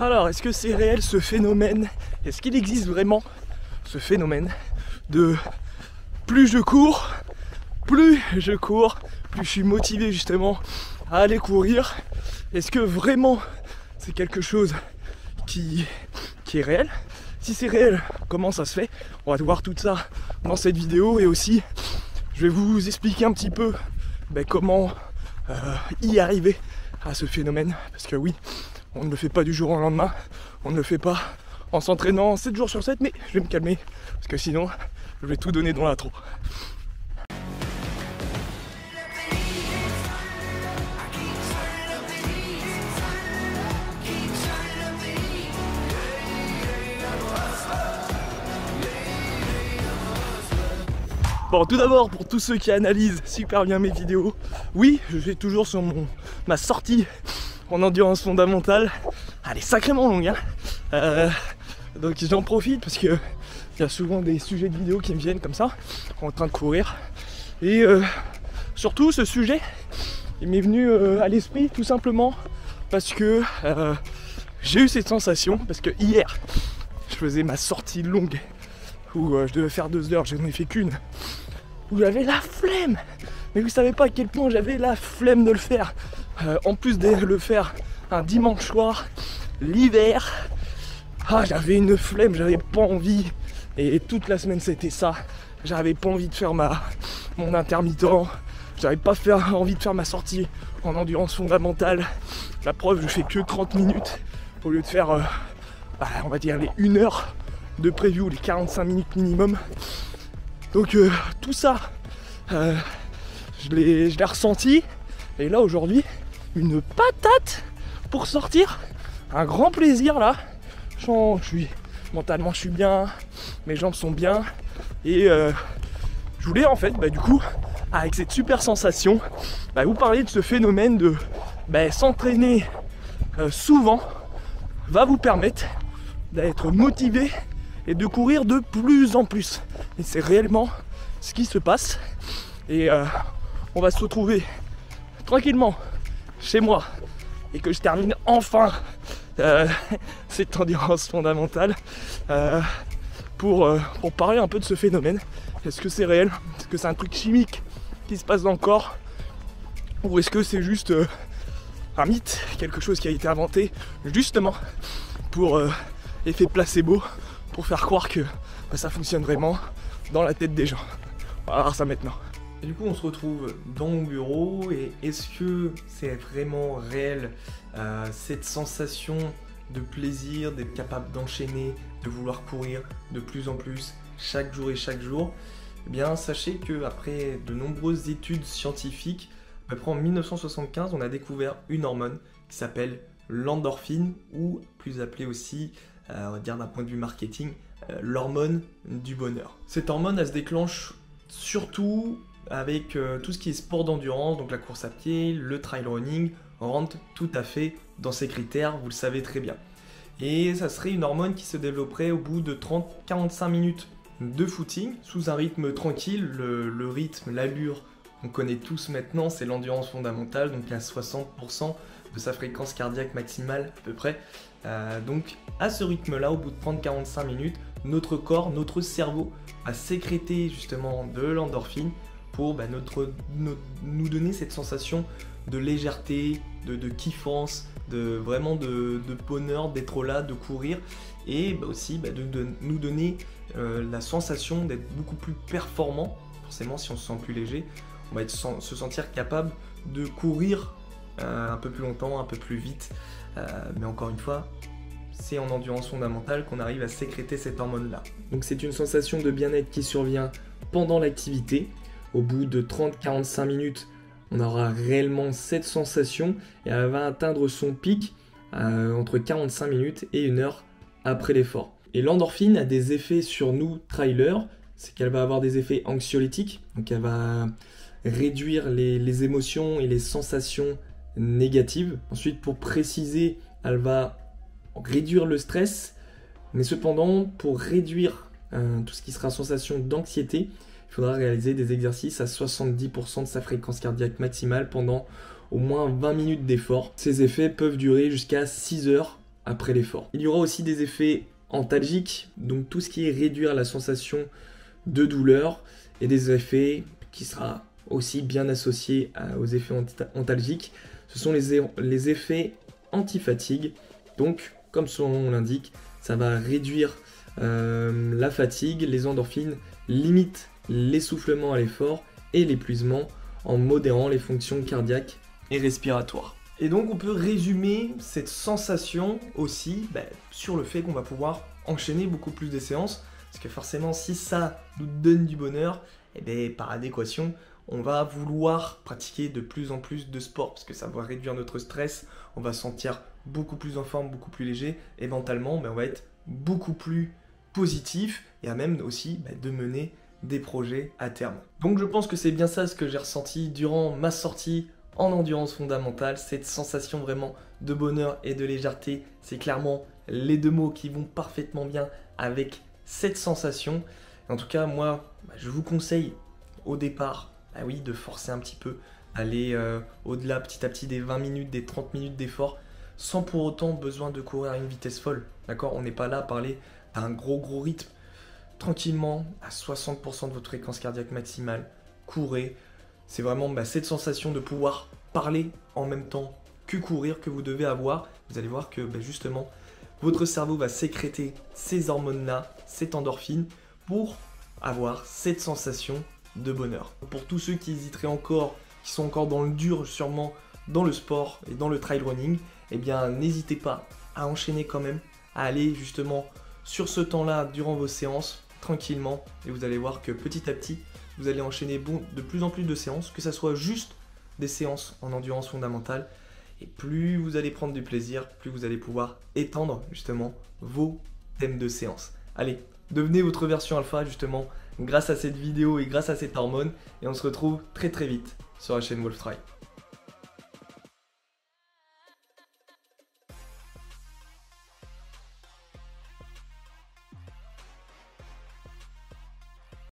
Alors, est-ce que c'est réel ce phénomène? Est-ce qu'il existe vraiment ce phénomène de plus je cours, plus je suis motivé justement à aller courir? Est-ce que vraiment c'est quelque chose qui est réel? Si c'est réel, comment ça se fait? On va voir tout ça dans cette vidéo et aussi je vais vous expliquer un petit peu comment y arriver à ce phénomène. Parce que oui, on ne le fait pas du jour au lendemain, on ne le fait pas en s'entraînant 7 jours sur 7, mais je vais me calmer parce que sinon je vais tout donner dans l'intro. Bon, tout d'abord, pour tous ceux qui analysent super bien mes vidéos, oui, je suis toujours sur ma sortie en endurance fondamentale. Elle est sacrément longue, hein. Donc j'en profite parce que il y a souvent des sujets de vidéos qui me viennent comme ça, en train de courir. Et surtout, ce sujet, il m'est venu à l'esprit tout simplement parce que j'ai eu cette sensation, parce que hier, je faisais ma sortie longue où je devais faire 2 heures, je n'en ai fait qu'une, où j'avais la flemme. Mais vous savez pas à quel point j'avais la flemme de le faire. En plus de le faire un dimanche soir, l'hiver, j'avais une flemme, j'avais pas envie. Et toute la semaine c'était ça. J'avais pas envie de faire mon intermittent. J'avais pas envie de faire ma sortie en endurance fondamentale. La preuve, je fais que 30 minutes au lieu de faire, on va dire les 1 heure de preview, les 45 minutes minimum. Donc tout ça, je l'ai ressenti. Et là aujourd'hui, une patate pour sortir. Un grand plaisir là. Mentalement je suis bien, mes jambes sont bien. Et je voulais en fait du coup, avec cette super sensation, vous parler de ce phénomène de s'entraîner souvent va vous permettre d'être motivé et de courir de plus en plus. Et c'est réellement ce qui se passe. Et on va se retrouver tranquillement chez moi et que je termine enfin cette endurance fondamentale pour parler un peu de ce phénomène. Est-ce que c'est réel? Est-ce que c'est un truc chimique qui se passe dans le corps? Ou est-ce que c'est juste un mythe, quelque chose qui a été inventé justement pour effet placebo, pour faire croire que ça fonctionne vraiment dans la tête des gens? On va voir ça maintenant. Et du coup on se retrouve dans mon bureau et est-ce que c'est vraiment réel cette sensation de plaisir, d'être capable d'enchaîner, de vouloir courir de plus en plus chaque jour et chaque jour? Eh bien sachez qu'après de nombreuses études scientifiques, à peu près en 1975 on a découvert une hormone qui s'appelle l'endorphine, ou plus appelée aussi, on va dire d'un point de vue marketing, l'hormone du bonheur. Cette hormone elle se déclenche surtout avec tout ce qui est sport d'endurance, donc la course à pied, le trail running, rentre tout à fait dans ces critères, vous le savez très bien. Et ça serait une hormone qui se développerait au bout de 30-45 minutes de footing, sous un rythme tranquille. Le rythme, l'allure, on connaît tous maintenant, c'est l'endurance fondamentale, donc à 60% de sa fréquence cardiaque maximale à peu près. Donc à ce rythme-là, au bout de 30-45 minutes, notre corps, notre cerveau a sécrété justement de l'endorphine pour nous donner cette sensation de légèreté, de kiffance, vraiment de bonheur d'être là, de courir, et aussi de nous donner la sensation d'être beaucoup plus performant. Forcément, si on se sent plus léger, on va se sentir capable de courir un peu plus longtemps, un peu plus vite, mais encore une fois, c'est en endurance fondamentale qu'on arrive à sécréter cette hormone-là. Donc c'est une sensation de bien-être qui survient pendant l'activité. Au bout de 30-45 minutes, on aura réellement cette sensation et elle va atteindre son pic entre 45 minutes et 1 heure après l'effort. Et l'endorphine a des effets sur nous, trailers, c'est qu'elle va avoir des effets anxiolytiques, donc elle va réduire les émotions et les sensations négatives. Ensuite, pour préciser, elle va réduire le stress, mais cependant, pour réduire tout ce qui sera sensation d'anxiété, il faudra réaliser des exercices à 70% de sa fréquence cardiaque maximale pendant au moins 20 minutes d'effort. Ces effets peuvent durer jusqu'à 6 heures après l'effort. Il y aura aussi des effets antalgiques, donc tout ce qui est réduire la sensation de douleur, et des effets qui sera aussi bien associé aux effets antalgiques. Ce sont les effets anti-fatigue. Donc, comme son nom l'indique, ça va réduire la fatigue, les endorphines, limite l'essoufflement à l'effort et l'épuisement en modérant les fonctions cardiaques et respiratoires. Et donc on peut résumer cette sensation aussi sur le fait qu'on va pouvoir enchaîner beaucoup plus de séances, parce que forcément si ça nous donne du bonheur, par adéquation, on va vouloir pratiquer de plus en plus de sport, parce que ça va réduire notre stress, on va se sentir beaucoup plus en forme, beaucoup plus léger, et mentalement on va être beaucoup plus positif, et à même aussi de mener des projets à terme. Donc je pense que c'est bien ça ce que j'ai ressenti durant ma sortie en endurance fondamentale, cette sensation vraiment de bonheur et de légèreté, c'est clairement les deux mots qui vont parfaitement bien avec cette sensation. En tout cas, moi, je vous conseille au départ, de forcer un petit peu, aller au-delà petit à petit des 20 minutes, des 30 minutes d'effort, sans pour autant besoin de courir à une vitesse folle, d'accord? On n'est pas là à parler d'un gros rythme. Tranquillement, à 60% de votre fréquence cardiaque maximale, courez. C'est vraiment cette sensation de pouvoir parler en même temps que courir que vous devez avoir. Vous allez voir que justement, votre cerveau va sécréter ces hormones-là, cette endorphine, pour avoir cette sensation de bonheur. Pour tous ceux qui hésiteraient encore, qui sont encore dans le dur sûrement, dans le sport et dans le trail running, n'hésitez pas à enchaîner quand même, à aller justement sur ce temps-là durant vos séances, tranquillement, et vous allez voir que petit à petit, vous allez enchaîner de plus en plus de séances, que ça soit juste des séances en endurance fondamentale, et plus vous allez prendre du plaisir, plus vous allez pouvoir étendre justement vos thèmes de séance. Allez, devenez votre version alpha justement grâce à cette vidéo et grâce à cette hormone, et on se retrouve très vite sur la chaîne Wolf Try.